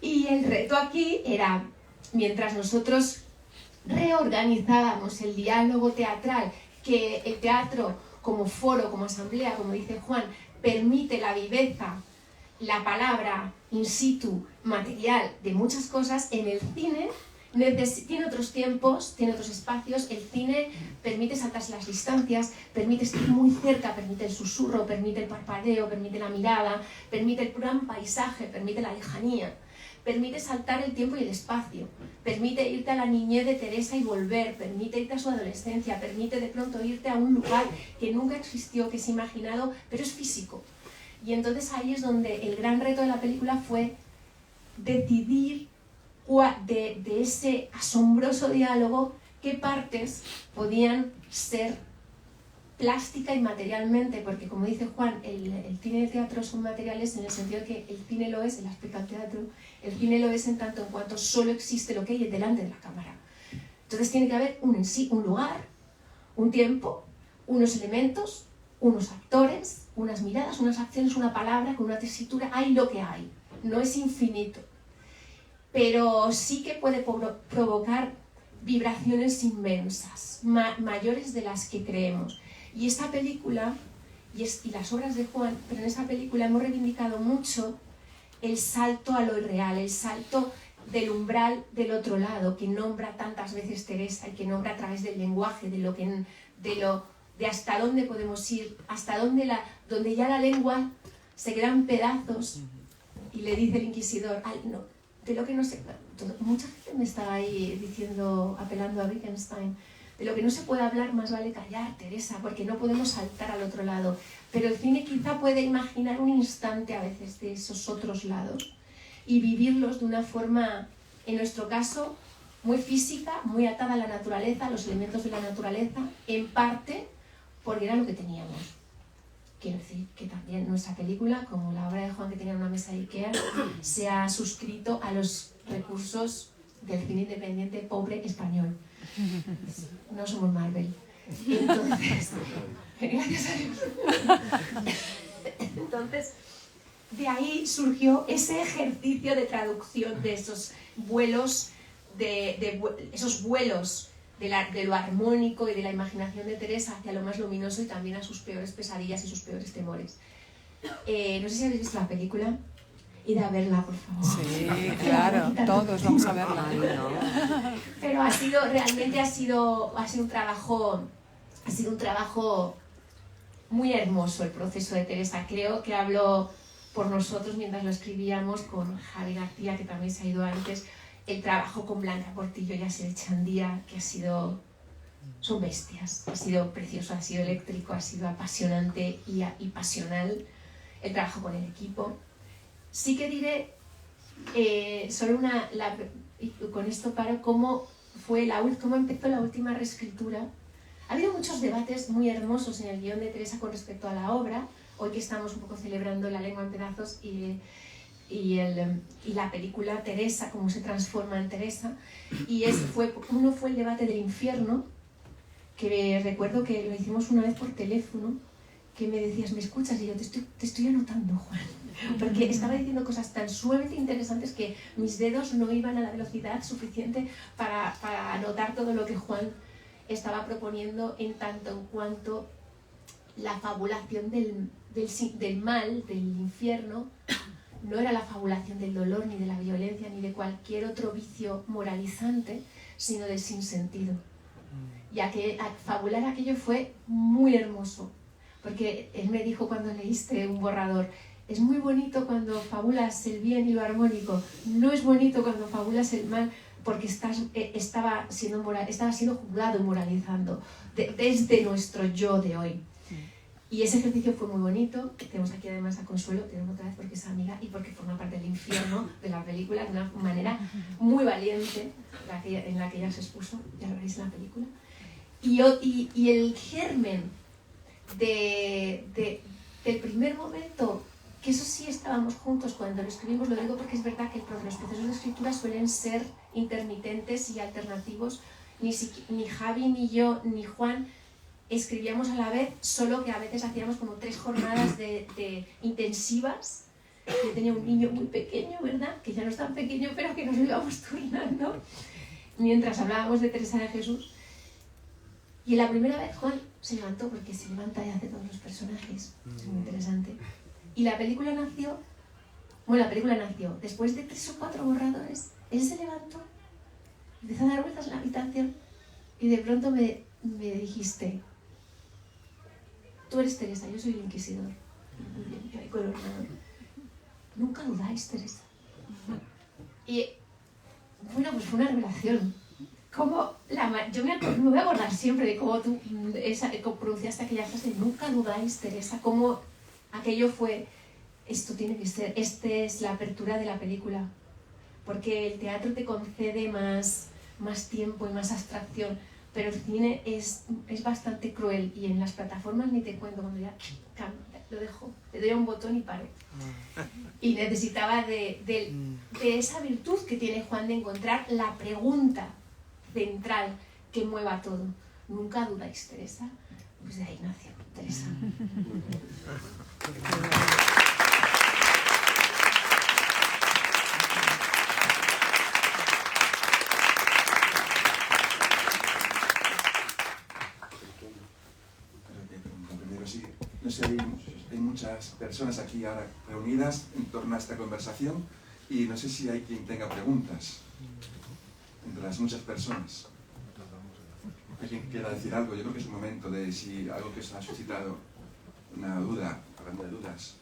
Y el reto aquí era, mientras nosotros reorganizábamos el diálogo teatral, que el teatro como foro, como asamblea, como dice Juan, permite la viveza, la palabra in situ, material de muchas cosas, en el cine tiene otros tiempos, tiene otros espacios. El cine permite saltarse las distancias, permite estar muy cerca, permite el susurro, permite el parpadeo, permite la mirada, permite el gran paisaje, permite la lejanía, permite saltar el tiempo y el espacio, permite irte a la niñez de Teresa y volver, permite irte a su adolescencia, permite de pronto irte a un lugar que nunca existió, que es imaginado, pero es físico. Y entonces ahí es donde el gran reto de la película fue decidir de ese asombroso diálogo qué partes podían ser plástica y materialmente, porque como dice Juan, el cine y el teatro son materiales en el sentido de que el cine lo es, el aspecto al teatro, el cine lo es en tanto en cuanto solo existe lo que hay delante de la cámara. Entonces tiene que haber un lugar, un tiempo, unos elementos, unos actores, unas miradas, unas acciones, una palabra con una tesitura. Hay lo que hay, no es infinito, pero sí que puede provocar vibraciones inmensas, mayores de las que creemos. Y esta película, y las obras de Juan, pero en esta película hemos reivindicado mucho el salto a lo irreal, el salto del umbral del otro lado, que nombra tantas veces Teresa y que nombra a través del lenguaje, de hasta dónde podemos ir, hasta donde ya la lengua se queda en pedazos, y le dice el inquisidor, ay, no, de lo que no se... Mucha gente me está ahí diciendo, apelando a Wittgenstein, de lo que no se puede hablar más vale callar, Teresa, porque no podemos saltar al otro lado. Pero el cine quizá puede imaginar un instante a veces de esos otros lados y vivirlos de una forma, en nuestro caso, muy física, muy atada a la naturaleza, a los elementos de la naturaleza, en parte porque era lo que teníamos. Quiero decir que también nuestra película, como la obra de Juan que tenía una mesa de Ikea, se ha suscrito a los recursos del cine independiente pobre español. No somos Marvel. Entonces, gracias a Dios. Entonces, de ahí surgió ese ejercicio de traducción de esos vuelos, esos vuelos de lo armónico y de la imaginación de Teresa hacia lo más luminoso y también a sus peores pesadillas y sus peores temores. No sé si habéis visto la película. Id a verla, por favor. Sí, claro, todos vamos a verla. Pero realmente ha sido un trabajo muy hermoso el proceso de Teresa. Creo que hablo por nosotros mientras lo escribíamos con Javi García, que también se ha ido antes, el trabajo con Blanca Portillo y Asier Echandía, que son bestias. Ha sido precioso, ha sido eléctrico, ha sido apasionante y pasional el trabajo con el equipo. Sí que diré, con esto paro, cómo empezó la última reescritura. Ha habido muchos debates muy hermosos en el guión de Teresa con respecto a la obra, hoy que estamos un poco celebrando La lengua en pedazos y la película Teresa, cómo se transforma en Teresa. Uno fue el debate del infierno, que recuerdo que lo hicimos una vez por teléfono, que me decías, ¿me escuchas? Y yo, te estoy anotando, Juan. Porque estaba diciendo cosas tan sumamente interesantes que mis dedos no iban a la velocidad suficiente para anotar todo lo que Juan estaba proponiendo, en tanto en cuanto la fabulación del mal, del infierno, no era la fabulación del dolor, ni de la violencia, ni de cualquier otro vicio moralizante, sino del sinsentido. Ya que fabular aquello fue muy hermoso, porque él me dijo cuando leíste un borrador, es muy bonito cuando fabulas el bien y lo armónico, no es bonito cuando fabulas el mal, porque estaba siendo juzgado y moralizando desde nuestro yo de hoy. Y ese ejercicio fue muy bonito. Tenemos aquí además a Consuelo, tenemos otra vez porque es amiga y porque forma parte del infierno de la película de una manera muy valiente en la que ella se expuso, ya lo veréis en la película. Y el germen del primer momento, que eso sí estábamos juntos cuando lo escribimos, lo digo porque es verdad que los procesos de escritura suelen ser intermitentes y alternativos. Ni Javi, ni yo, ni Juan escribíamos a la vez, solo que a veces hacíamos como 3 jornadas de intensivas. Yo tenía un niño muy pequeño, ¿verdad? Que ya no es tan pequeño, pero que nos íbamos turnando mientras hablábamos de Teresa de Jesús. Y la primera vez Juan se levantó, porque se levanta y hace todos los personajes, es muy interesante. Y la película nació después de 3 o 4 borradores. Él se levantó, empezó a dar vueltas en la habitación y de pronto me dijiste, tú eres Teresa, yo soy el inquisidor. Muy bien, yo ahí con el ordenador. Nunca dudáis, Teresa. Y bueno, pues fue una revelación. Yo me voy a acordar siempre de cómo tú pronunciaste aquella frase, nunca dudáis, Teresa, cómo aquello fue, esto tiene que ser, esta es la apertura de la película, porque el teatro te concede más tiempo y más abstracción, pero el cine es bastante cruel, y en las plataformas ni te cuento, cuando ya lo dejo, le doy a un botón y paro. Y necesitaba de esa virtud que tiene Juan de encontrar la pregunta central que mueva todo. Nunca dudáis, Teresa. Pues de ahí nació Teresa. No sé, hay muchas personas aquí ahora reunidas en torno a esta conversación Y no sé si hay quien tenga preguntas entre las muchas personas. ¿Alguien quiera decir algo? Yo creo que es un momento de si algo que os ha suscitado una duda, hablando de dudas.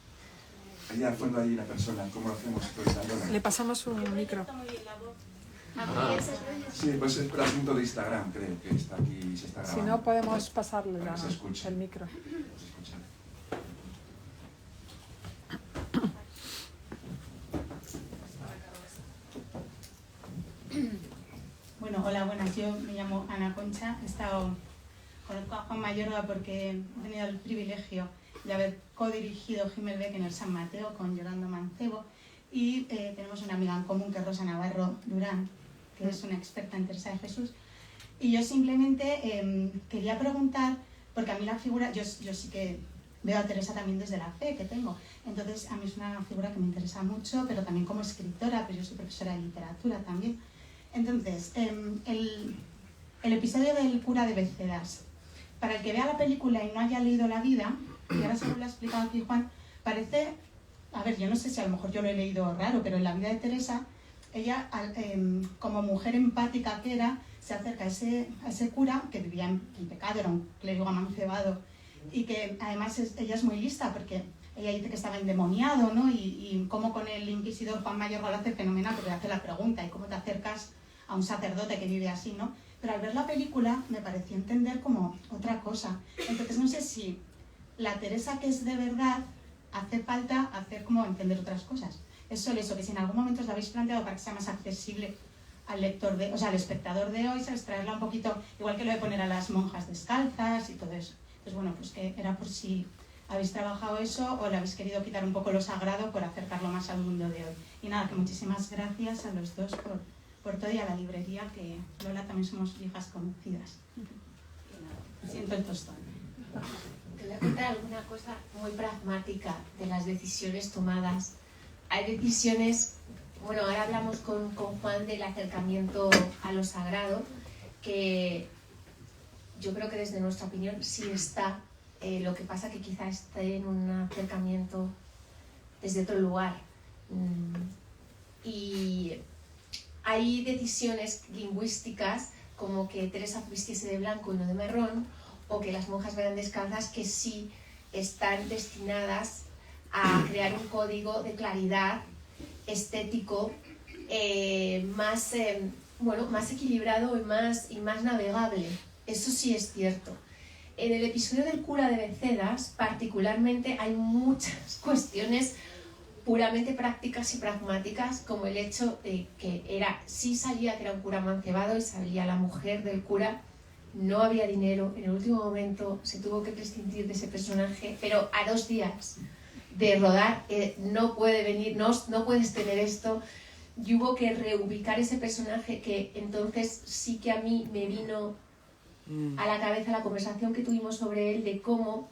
Allá al fondo hay una persona, ¿cómo lo hacemos? Le pasamos un micro. Sí, pues es por asunto de Instagram, creo que está aquí y se está grabando. Si no, podemos pasarle Para que se escuche. el micro. Se escucha. Bueno, hola, buenas. Yo me llamo Ana Concha. Conozco a Juan Mayorga porque he tenido el privilegio de haber codirigido Himmelbeck en el San Mateo con Yolanda Mancebo y tenemos una amiga en común que es Rosa Navarro Durán, que es una experta en Teresa de Jesús. Y yo simplemente quería preguntar, porque a mí la figura, yo sí que veo a Teresa también desde la fe que tengo, entonces a mí es una figura que me interesa mucho, pero también como escritora, pero yo soy profesora de literatura también. Entonces, el episodio del cura de Becedas, para el que vea la película y no haya leído la vida, y ahora según lo ha explicado aquí Juan, parece, a ver, yo no sé si a lo mejor yo lo he leído raro, pero en la vida de Teresa, ella, como mujer empática que era, se acerca a ese cura que vivía en pecado, era un clérigo amancebado, y que además ella es muy lista porque ella dice que estaba endemoniado, ¿no? Y cómo con el inquisidor Juan Mayorga lo hace fenomenal porque le hace la pregunta, ¿y cómo te acercas a un sacerdote que vive así, ¿no? Pero al ver la película me pareció entender como otra cosa. Entonces no sé si la Teresa que es de verdad hace falta hacer como entender otras cosas. Es solo eso, que si en algún momento os lo habéis planteado para que sea más accesible al lector, al espectador de hoy, ¿sabes? Traerla un poquito, igual que lo de poner a las monjas descalzas y todo eso. Entonces bueno, pues que era por si habéis trabajado eso o le habéis querido quitar un poco lo sagrado por acercarlo más al mundo de hoy. Y nada, que muchísimas gracias a los dos por todo y a la librería, que Lola también somos viejas conocidas. Siento el tostón. Te voy a contar alguna cosa muy pragmática de las decisiones tomadas. Hay decisiones, bueno, ahora hablamos con Juan del acercamiento a lo sagrado, que yo creo que desde nuestra opinión sí está, lo que pasa que quizá esté en un acercamiento desde otro lugar. Y hay decisiones lingüísticas como que Teresa vistiese de blanco y no de marrón, o que las monjas vayan descalzas, que sí están destinadas a crear un código de claridad estético más equilibrado y más navegable. Eso sí es cierto. En el episodio del cura de Becedas, particularmente, hay muchas cuestiones puramente prácticas y pragmáticas, como el hecho de que sí sabía que era un cura amancebado y sabía la mujer del cura, no había dinero, en el último momento se tuvo que prescindir de ese personaje, pero a 2 días de rodar no puede venir, no puedes tener esto, y hubo que reubicar ese personaje, que entonces sí que a mí me vino a la cabeza la conversación que tuvimos sobre él, de cómo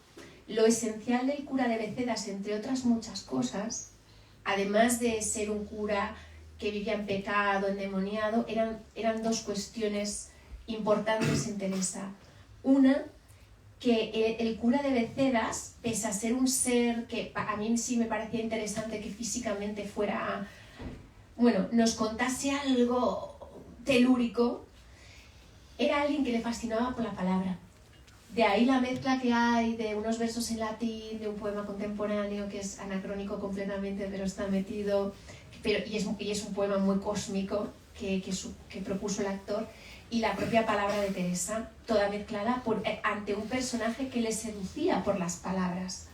lo esencial del cura de Becedas, entre otras muchas cosas, además de ser un cura que vivía en pecado, endemoniado, eran 2 cuestiones importantes en Teresa. Una, que el cura de Becedas, pese a ser un ser que a mí sí me parecía interesante que físicamente fuera, bueno, nos contase algo telúrico, era alguien que le fascinaba por la palabra. De ahí la mezcla que hay de unos versos en latín, de un poema contemporáneo que es anacrónico completamente, pero está metido, y es un poema muy cósmico que propuso el actor, y la propia palabra de Teresa, toda mezclada ante un personaje que le seducía por las palabras.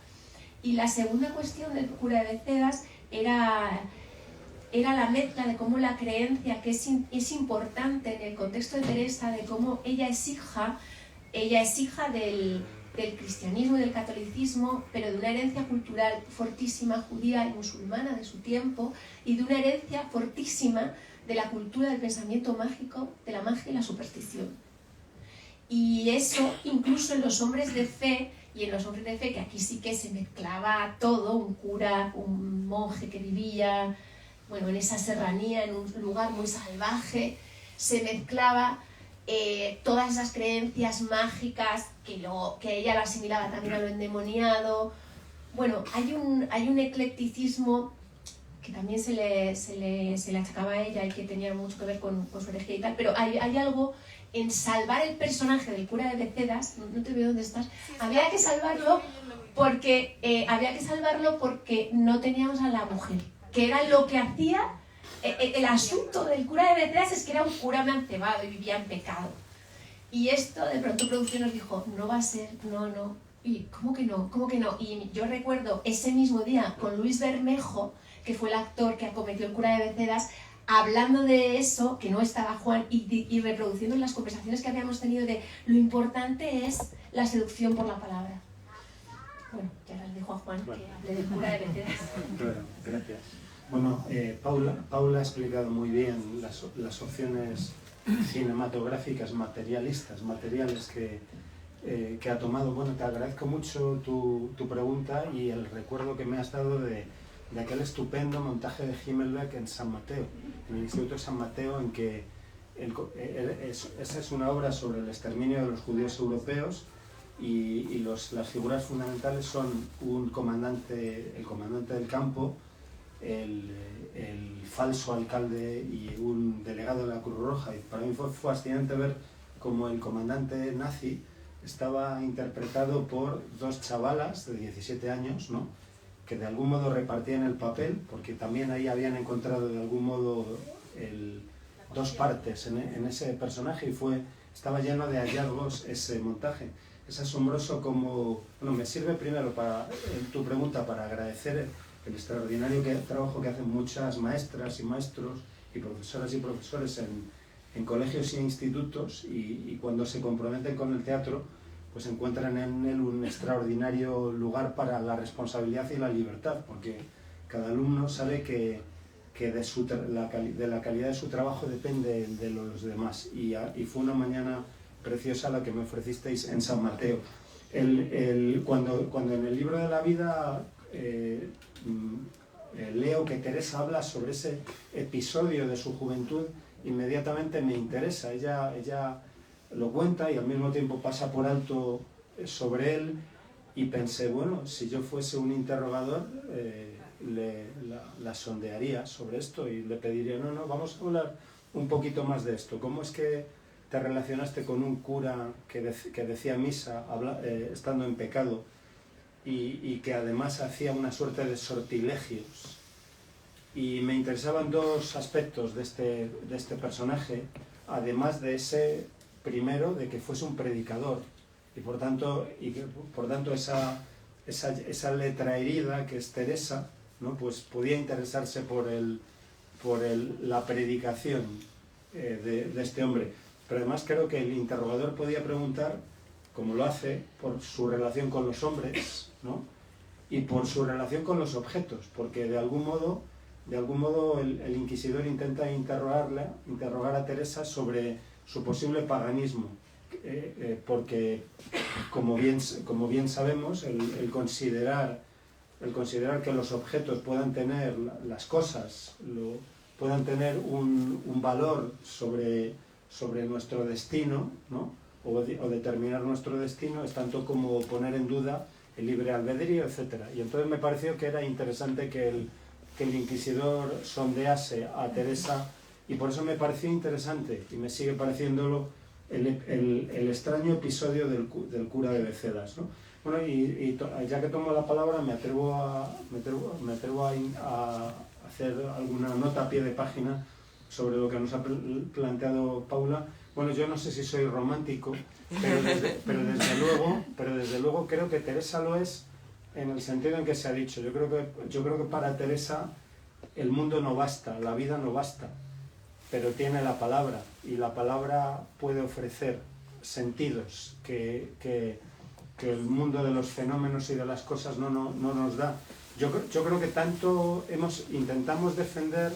Y la segunda cuestión del cura de Becedas era la mezcla de cómo la creencia, que es importante en el contexto de Teresa, de cómo ella es hija del cristianismo y del catolicismo, pero de una herencia cultural fortísima, judía y musulmana de su tiempo, y de una herencia fortísima de la cultura del pensamiento mágico, de la magia y la superstición. Y eso, incluso en los hombres de fe, que aquí sí que se mezclaba todo, un cura, un monje que vivía, bueno, en esa serranía, en un lugar muy salvaje, se mezclaba todas esas creencias mágicas que ella lo asimilaba también a lo endemoniado. Bueno, hay un eclecticismo que también se le achacaba a ella y que tenía mucho que ver con su herejía y tal, pero hay algo en salvar el personaje del cura de Becedas, no te veo dónde estás, había que salvarlo porque no teníamos a la mujer, que era lo que hacía. El asunto del cura de Becedas es que era un cura mancebado y vivía en pecado. Y esto de pronto producción nos dijo, no va a ser, no. Y ¿cómo que no? Y yo recuerdo ese mismo día con Luis Bermejo, que fue el actor que acometió el cura de Becedas, hablando de eso, que no estaba Juan, y reproduciendo las conversaciones que habíamos tenido de lo importante es la seducción por la palabra. Bueno, ya les dejo a Juan que hable del cura de Becedas. Claro, gracias. Bueno, Paula ha explicado muy bien las opciones cinematográficas materiales que ha tomado. Bueno, te agradezco mucho tu pregunta y el recuerdo que me has dado de aquel estupendo montaje de Himmelberg en San Mateo, en el Instituto San Mateo, en que esa es una obra sobre el exterminio de los judíos europeos y las figuras fundamentales son el comandante del campo, el falso alcalde y un delegado de la Cruz Roja. Y para mí fue fascinante ver cómo el comandante nazi estaba interpretado por dos chavalas de 17 años, ¿no?, que de algún modo repartían el papel, porque también ahí habían encontrado de algún modo dos partes en ese personaje, y estaba lleno de hallazgos ese montaje. Es asombroso como, bueno, me sirve primero para tu pregunta para agradecer el extraordinario trabajo que hacen muchas maestras y maestros y profesoras y profesores en colegios y institutos, y cuando se comprometen con el teatro, pues encuentran en él un extraordinario lugar para la responsabilidad y la libertad, porque cada alumno sabe que de la calidad de su trabajo depende de los demás, y fue una mañana preciosa la que me ofrecisteis en San Mateo. Cuando en el libro de la vida leo que Teresa habla sobre ese episodio de su juventud, inmediatamente me interesa. Ella lo cuenta y al mismo tiempo pasa por alto sobre él, y pensé, bueno, si yo fuese un interrogador la sondearía sobre esto y le pediría, no, vamos a hablar un poquito más de esto. ¿Cómo es que te relacionaste con un cura que decía misa estando en pecado y que además hacía una suerte de sortilegios? Y me interesaban dos aspectos de este personaje, además de ese primero, de que fuese un predicador, y por tanto esa letra herida que es Teresa, ¿no?, pues podía interesarse por la predicación de este hombre. Pero además creo que el interrogador podía preguntar, como lo hace, por su relación con los hombres, ¿no?, y por su relación con los objetos, porque de algún modo el inquisidor intenta interrogar a Teresa sobre su posible paganismo, porque como bien sabemos, el considerar que los objetos puedan tener, las cosas puedan tener un valor sobre nuestro destino, ¿no?, o determinar nuestro destino, es tanto como poner en duda el libre albedrío, etc. Y entonces me pareció que era interesante que el inquisidor sondease a Teresa, y por eso me pareció interesante, y me sigue pareciéndolo, el extraño episodio del cura de Becedas, ¿no? Bueno, y ya que tomo la palabra, me atrevo a hacer alguna nota a pie de página sobre lo que nos ha planteado Paula. Bueno, yo no sé si soy romántico, pero desde luego creo que Teresa lo es, en el sentido en que se ha dicho. Yo creo que para Teresa el mundo no basta, la vida no basta, pero tiene la palabra, y la palabra puede ofrecer sentidos que el mundo de los fenómenos y de las cosas no nos da. Yo creo que tanto intentamos defender,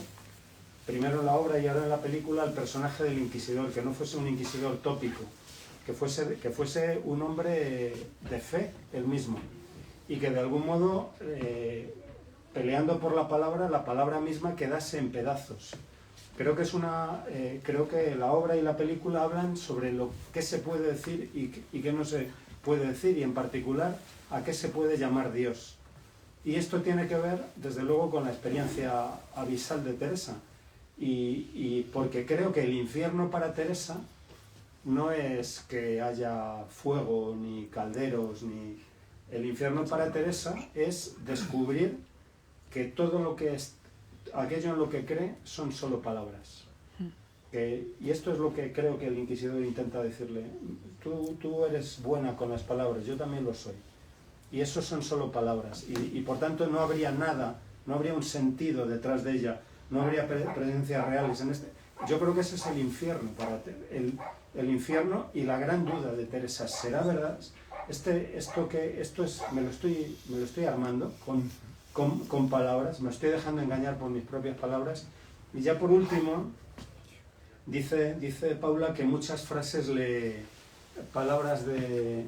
primero en la obra y ahora en la película, al personaje del inquisidor, que no fuese un inquisidor tópico, que fuese un hombre de fe él mismo, y que de algún modo, peleando por la palabra misma quedase en pedazos. Creo que la obra y la película hablan sobre lo que se puede decir y qué no se puede decir, y en particular a qué se puede llamar Dios. Y esto tiene que ver, desde luego, con la experiencia abisal de Teresa. Y porque creo que el infierno para Teresa no es que haya fuego, ni calderos, ni... El infierno para Teresa es descubrir que todo lo que es, aquello en lo que cree, son solo palabras. Y esto es lo que creo que el inquisidor intenta decirle. Tú eres buena con las palabras, yo también lo soy. Y eso son solo palabras. Y por tanto no habría nada, no habría un sentido detrás de ella, no habría presencias reales en este. Yo creo que ese es el infierno para el infierno. Y la gran duda de Teresa, ¿será verdad? Me lo estoy armando con palabras, me estoy dejando engañar por mis propias palabras. Y ya por último, dice Paula que muchas frases palabras de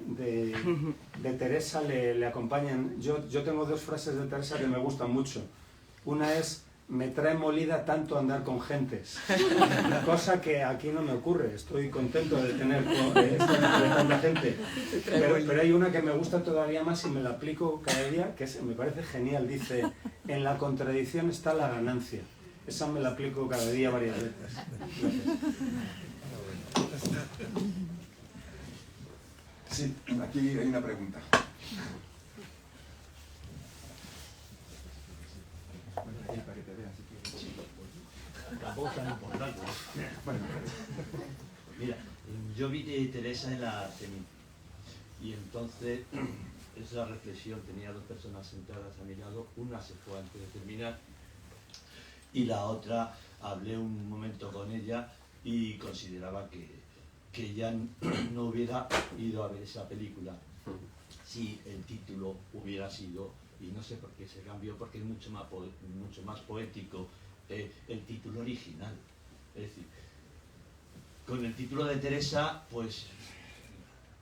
Teresa le acompañan. Yo tengo dos frases de Teresa que me gustan mucho. Una es: me trae molida tanto andar con gentes, cosa que aquí no me ocurre. Estoy contento de tener tanta gente, pero hay una que me gusta todavía más y me la aplico cada día, que me parece genial. Dice: en la contradicción está la ganancia. Esa me la aplico cada día varias veces. Sí, aquí hay una pregunta. Tampoco es tan importante. Bueno, Mira, yo vi de Teresa en la CEMI y entonces esa reflexión, tenía dos personas sentadas a mi lado, una se fue antes de terminar y la otra hablé un momento con ella y consideraba que ella no hubiera ido a ver esa película si el título hubiera sido, y no sé por qué se cambió, porque es mucho más poético el título original. Es decir, con el título de Teresa, pues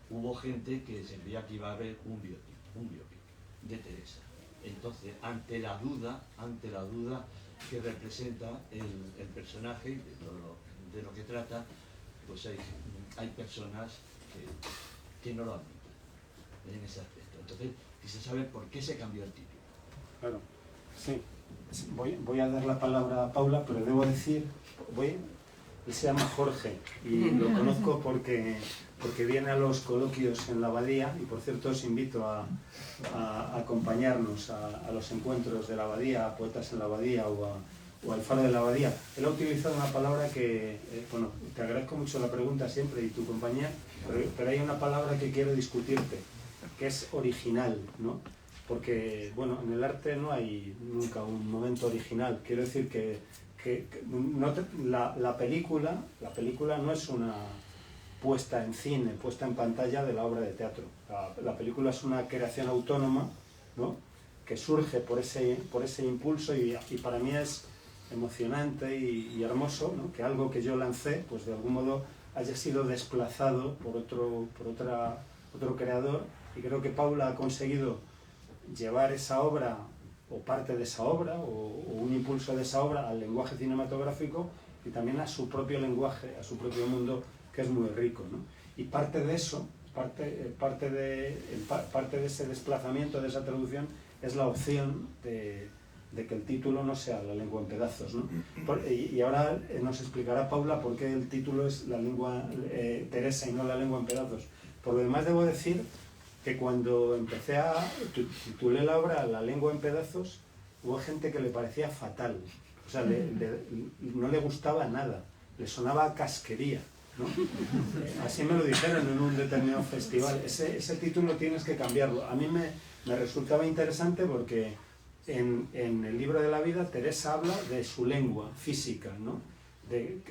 hubo gente que se creía que iba a ver un biopic de Teresa. Entonces, ante la duda que representa el personaje, de lo que trata, pues hay personas que no lo admiten en ese aspecto. Entonces, quise saber por qué se cambió el título. Claro, sí. Voy a dar la palabra a Paula, pero debo decir, él se llama Jorge y lo conozco porque viene a los coloquios en la abadía, y por cierto os invito a acompañarnos a los encuentros de la abadía, a Poetas en la Abadía o al Faro de la Abadía. Él ha utilizado una palabra que, bueno, te agradezco mucho la pregunta siempre y tu compañía, pero hay una palabra que quiero discutirte, que es original, ¿no? Porque, bueno, en el arte no hay nunca un momento original. Quiero decir que la película no es una puesta en cine, puesta en pantalla de la obra de teatro. La película es una creación autónoma, ¿no?, que surge por ese impulso, y para mí es emocionante y hermoso, ¿no?, que algo que yo lancé, pues de algún modo haya sido desplazado por otro creador, y creo que Paula ha conseguido llevar esa obra, o parte de esa obra, o un impulso de esa obra al lenguaje cinematográfico, y también a su propio lenguaje, a su propio mundo, que es muy rico, ¿no? Y parte de eso, parte de ese desplazamiento, de esa traducción, es la opción de que el título no sea La lengua en pedazos, ¿no? Y ahora nos explicará Paula por qué el título es La lengua Teresa y no La lengua en pedazos. Por lo demás, debo decir que cuando titulé la obra La lengua en pedazos, hubo gente que le parecía fatal. O sea, no le gustaba nada, le sonaba a casquería, ¿no? Así me lo dijeron en un determinado festival. Ese título tienes que cambiarlo. A mí me resultaba interesante porque en el libro de la vida Teresa habla de su lengua física, ¿no?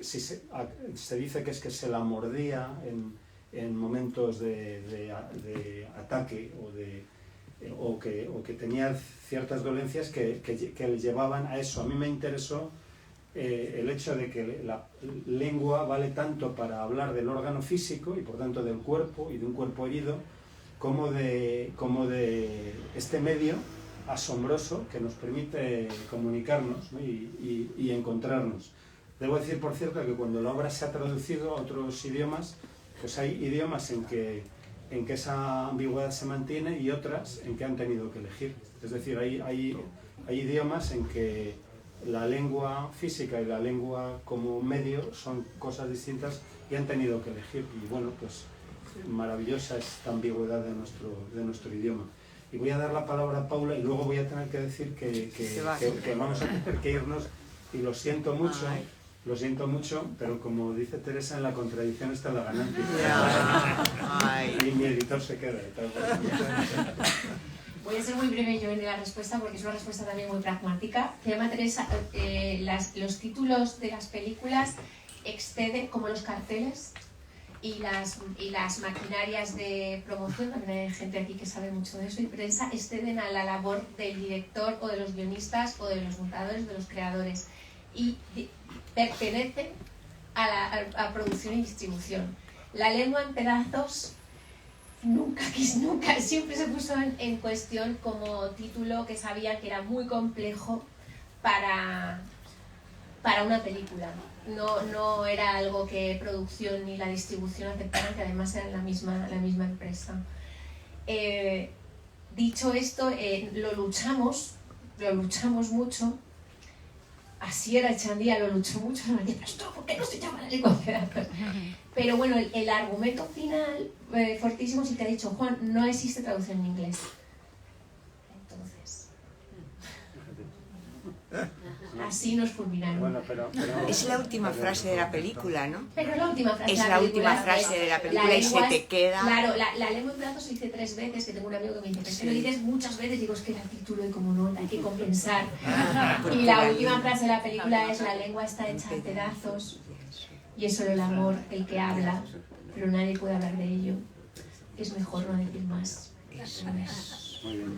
Se dice que es que se la mordía en momentos de ataque o que tenía ciertas dolencias que le llevaban a eso. A mí me interesó el hecho de que la lengua vale tanto para hablar del órgano físico y por tanto del cuerpo y de un cuerpo herido, como de este medio asombroso que nos permite comunicarnos, ¿no?, y encontrarnos. Debo decir, por cierto, que cuando la obra se ha traducido a otros idiomas, pues hay idiomas en que en que esa ambigüedad se mantiene y otras en que han tenido que elegir. Es decir, hay idiomas en que la lengua física y la lengua como medio son cosas distintas y han tenido que elegir. Y bueno, pues maravillosa esta ambigüedad de nuestro idioma. Y voy a dar la palabra a Paula y luego voy a tener que decir que vamos a tener que irnos, y lo siento mucho, pero como dice Teresa, en la contradicción está la ganancia. Y mi editor se queda. Voy a ser muy breve yo en la respuesta porque es una respuesta también muy pragmática. Se llama Teresa, los títulos de las películas exceden, como los carteles y las maquinarias de promoción, también hay gente aquí que sabe mucho de eso, y prensa, exceden a la labor del director o de los guionistas o de los montadores, de los creadores, y pertenecen a producción y distribución. La lengua en pedazos nunca, siempre se puso en cuestión como título que sabía que era muy complejo para una película. No era algo que producción ni la distribución aceptaran, que además eran la misma empresa. Dicho esto, lo luchamos mucho. Asier Echandía lo luchó mucho, no me decía, pero ¿por qué no se llama la lengua en pedazos? Pero bueno, el argumento final fortísimo es el que ha dicho Juan: no existe traducción en inglés. Entonces, así nos fulminaron. Bueno, pero... Es la última frase de la película, ¿no? Pero la última frase Es de la película, última frase de la película la y se lengua te queda... Claro, la lengua en pedazos se dice 3 veces, que tengo un amigo que me dice, pero lo dices muchas veces, digo, es que era título y como no, hay que compensar. Y la última frase de la película es: la lengua está hecha en pedazos y es solo el amor el que habla, pero nadie puede hablar de ello. Es mejor no decir más. Eso es. Muy bien.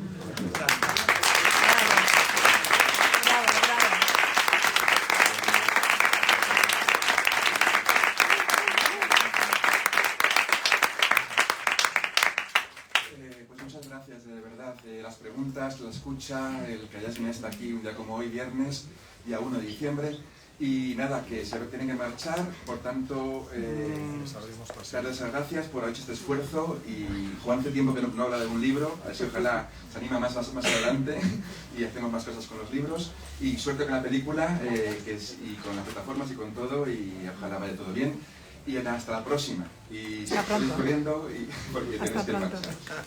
Pues muchas gracias, de verdad. Las preguntas, la escucha, el que hayáis venido hasta aquí un día como hoy, viernes, día 1 de diciembre. Y nada, que se tienen que marchar, por tanto, darles las gracias por haber hecho este esfuerzo. Y Juan hace tiempo que no habla de un libro, a ver si ojalá se anima más adelante y hacemos más cosas con los libros. Y suerte con la película, y con las plataformas y con todo, y ojalá vaya todo bien. Y hasta la próxima. Y seguid corriendo porque tenéis que marchar.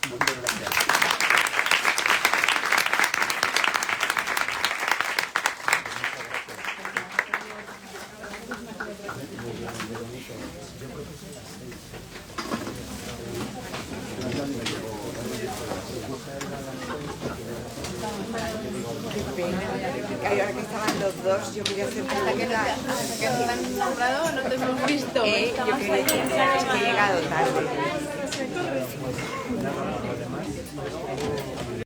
Muchas gracias. Ahora que estaban los dos, yo quería hacer preguntas. Hasta que nos han nombrado, no te hemos visto. Yo quería decir, es que he llegado tarde.